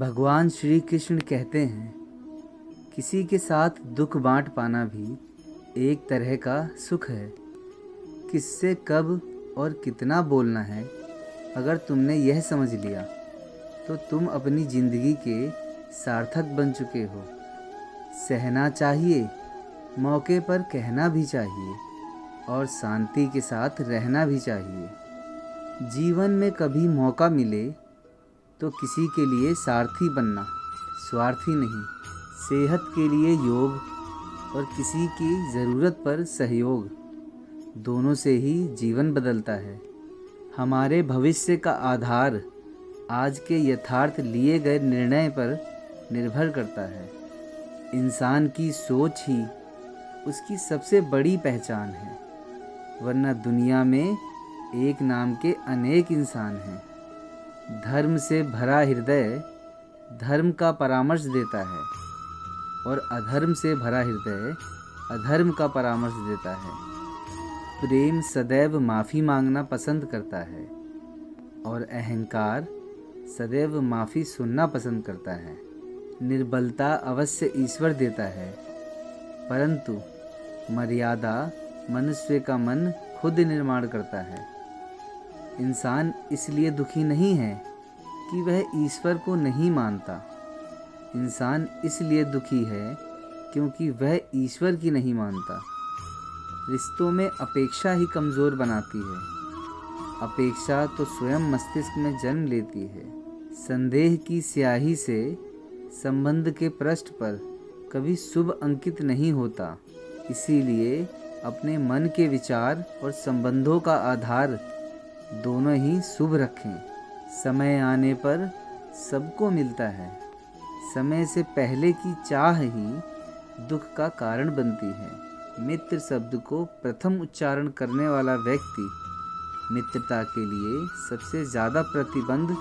भगवान श्री कृष्ण कहते हैं, किसी के साथ दुख बांट पाना भी एक तरह का सुख है। किससे कब और कितना बोलना है, अगर तुमने यह समझ लिया तो तुम अपनी ज़िंदगी के सार्थक बन चुके हो। सहना चाहिए, मौके पर कहना भी चाहिए और शांति के साथ रहना भी चाहिए। जीवन में कभी मौका मिले तो किसी के लिए सारथी बनना, स्वार्थी नहीं। सेहत के लिए योग और किसी की ज़रूरत पर सहयोग, दोनों से ही जीवन बदलता है। हमारे भविष्य का आधार आज के यथार्थ लिए गए निर्णय पर निर्भर करता है। इंसान की सोच ही उसकी सबसे बड़ी पहचान है, वरना दुनिया में एक नाम के अनेक इंसान हैं। धर्म से भरा हृदय धर्म का परामर्श देता है और अधर्म से भरा हृदय अधर्म का परामर्श देता है। प्रेम सदैव माफ़ी मांगना पसंद करता है और अहंकार सदैव माफ़ी सुनना पसंद करता है। निर्बलता अवश्य ईश्वर देता है, परंतु मर्यादा मनुष्य का मन खुद निर्माण करता है। इंसान इसलिए दुखी नहीं है कि वह ईश्वर को नहीं मानता। इंसान इसलिए दुखी है क्योंकि वह ईश्वर की नहीं मानता। रिश्तों में अपेक्षा ही कमज़ोर बनाती है। अपेक्षा तो स्वयं मस्तिष्क में जन्म लेती है। संदेह की स्याही से संबंध के पृष्ठ पर कभी शुभ अंकित नहीं होता। इसीलिए अपने मन के विचार और संबंधों का आधार दोनों ही शुभ रखें। समय आने पर सबको मिलता है। समय से पहले की चाह ही दुख का कारण बनती है। मित्र शब्द को प्रथम उच्चारण करने वाला व्यक्ति मित्रता के लिए सबसे ज़्यादा प्रतिबद्ध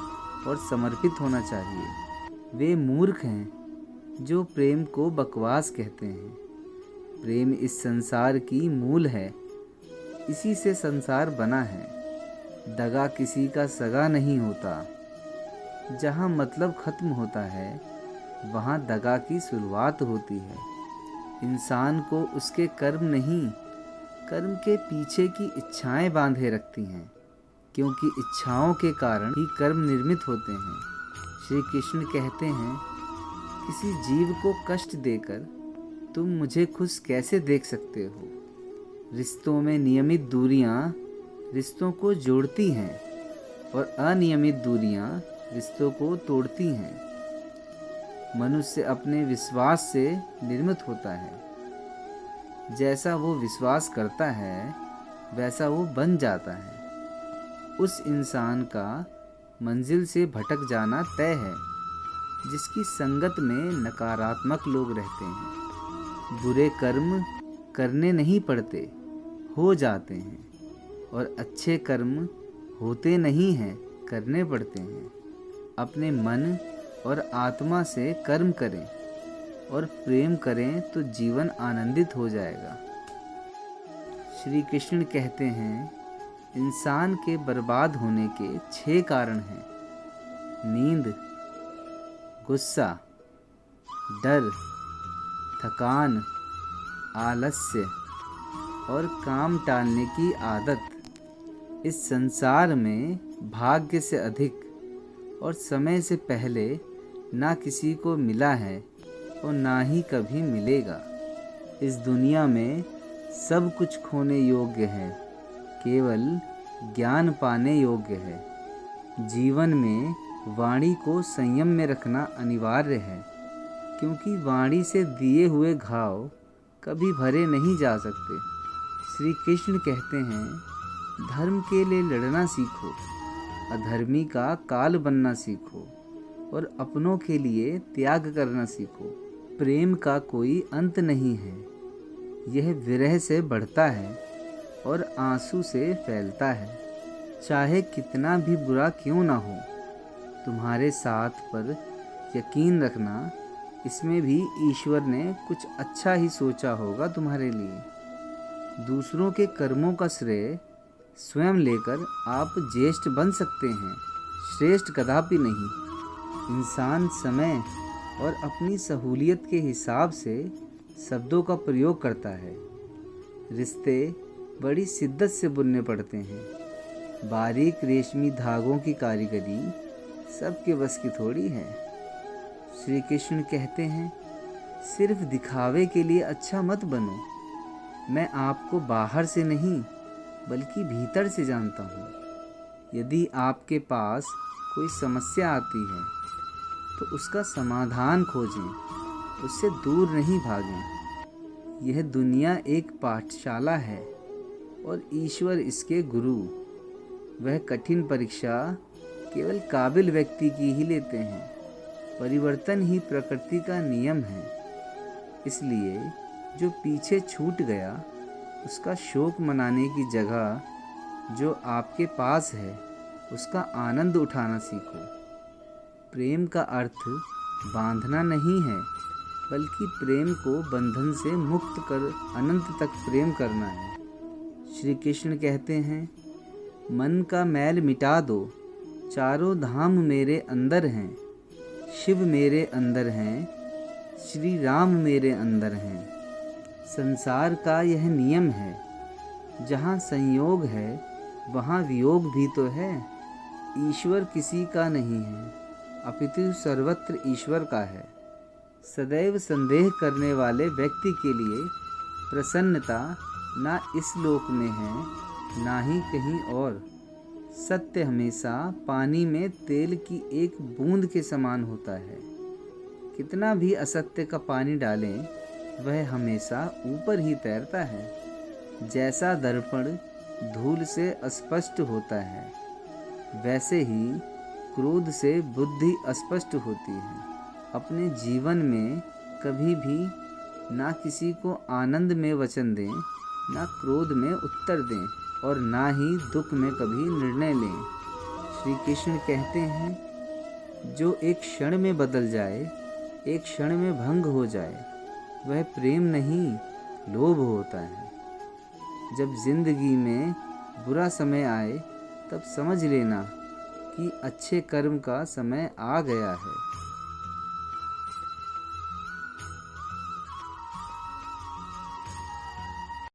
और समर्पित होना चाहिए। वे मूर्ख हैं जो प्रेम को बकवास कहते हैं। प्रेम इस संसार की मूल है, इसी से संसार बना है। दगा किसी का सगा नहीं होता। जहाँ मतलब खत्म होता है, वहाँ दगा की शुरुआत होती है। इंसान को उसके कर्म नहीं, कर्म के पीछे की इच्छाएं बांधे रखती हैं, क्योंकि इच्छाओं के कारण ही कर्म निर्मित होते हैं। श्री कृष्ण कहते हैं, किसी जीव को कष्ट देकर तुम मुझे खुश कैसे देख सकते हो। रिश्तों में नियमित दूरियां रिश्तों को जोड़ती हैं और अनियमित दूरियां रिश्तों को तोड़ती हैं। मनुष्य अपने विश्वास से निर्मित होता है। जैसा वो विश्वास करता है वैसा वो बन जाता है। उस इंसान का मंजिल से भटक जाना तय है जिसकी संगत में नकारात्मक लोग रहते हैं। बुरे कर्म करने नहीं पड़ते, हो जाते हैं, और अच्छे कर्म होते नहीं हैं, करने पड़ते हैं। अपने मन और आत्मा से कर्म करें और प्रेम करें तो जीवन आनंदित हो जाएगा। श्री कृष्ण कहते हैं, इंसान के बर्बाद होने के 6 कारण हैं। नींद, गुस्सा, डर, थकान, आलस्य और काम टालने की आदत। इस संसार में भाग्य से अधिक और समय से पहले ना किसी को मिला है और ना ही कभी मिलेगा। इस दुनिया में सब कुछ खोने योग्य है, केवल ज्ञान पाने योग्य है। जीवन में वाणी को संयम में रखना अनिवार्य है, क्योंकि वाणी से दिए हुए घाव कभी भरे नहीं जा सकते। श्री कृष्ण कहते हैं, धर्म के लिए लड़ना सीखो, अधर्मी का काल बनना सीखो और अपनों के लिए त्याग करना सीखो। प्रेम का कोई अंत नहीं है। यह विरह से बढ़ता है और आंसू से फैलता है। चाहे कितना भी बुरा क्यों ना हो, तुम्हारे साथ पर यकीन रखना, इसमें भी ईश्वर ने कुछ अच्छा ही सोचा होगा तुम्हारे लिए। दूसरों के कर्मों का श्रेय स्वयं लेकर आप ज्येष्ठ बन सकते हैं, श्रेष्ठ कदापि नहीं। इंसान समय और अपनी सहूलियत के हिसाब से शब्दों का प्रयोग करता है। रिश्ते बड़ी शिद्दत से बुनने पड़ते हैं। बारीक रेशमी धागों की कारीगरी सबके बस की थोड़ी है। श्री कृष्ण कहते हैं, सिर्फ दिखावे के लिए अच्छा मत बनो। मैं आपको बाहर से नहीं बल्कि भीतर से जानता हूँ। यदि आपके पास कोई समस्या आती है तो उसका समाधान खोजें, उससे दूर नहीं भागें। यह दुनिया एक पाठशाला है और ईश्वर इसके गुरु। वह कठिन परीक्षा केवल काबिल व्यक्ति की ही लेते हैं। परिवर्तन ही प्रकृति का नियम है। इसलिए जो पीछे छूट गया उसका शोक मनाने की जगह जो आपके पास है उसका आनंद उठाना सीखो। प्रेम का अर्थ बांधना नहीं है बल्कि प्रेम को बंधन से मुक्त कर अनंत तक प्रेम करना है। श्री कृष्ण कहते हैं, मन का मैल मिटा दो, चारों धाम मेरे अंदर हैं। शिव मेरे अंदर हैं, श्री राम मेरे अंदर हैं। संसार का यह नियम है, जहाँ संयोग है वहाँ वियोग भी तो है। ईश्वर किसी का नहीं है अपितु सर्वत्र ईश्वर का है। सदैव संदेह करने वाले व्यक्ति के लिए प्रसन्नता ना इस लोक में है ना ही कहीं और। सत्य हमेशा पानी में तेल की एक बूंद के समान होता है। कितना भी असत्य का पानी डालें वह हमेशा ऊपर ही तैरता है। जैसा दर्पण धूल से अस्पष्ट होता है वैसे ही क्रोध से बुद्धि अस्पष्ट होती है। अपने जीवन में कभी भी ना किसी को आनंद में वचन दें, ना क्रोध में उत्तर दें और ना ही दुख में कभी निर्णय लें। श्री कृष्ण कहते हैं, जो एक क्षण में बदल जाए, एक क्षण में भंग हो जाए, वह प्रेम नहीं लोभ होता है। जब जिंदगी में बुरा समय आए तब समझ लेना कि अच्छे कर्म का समय आ गया है।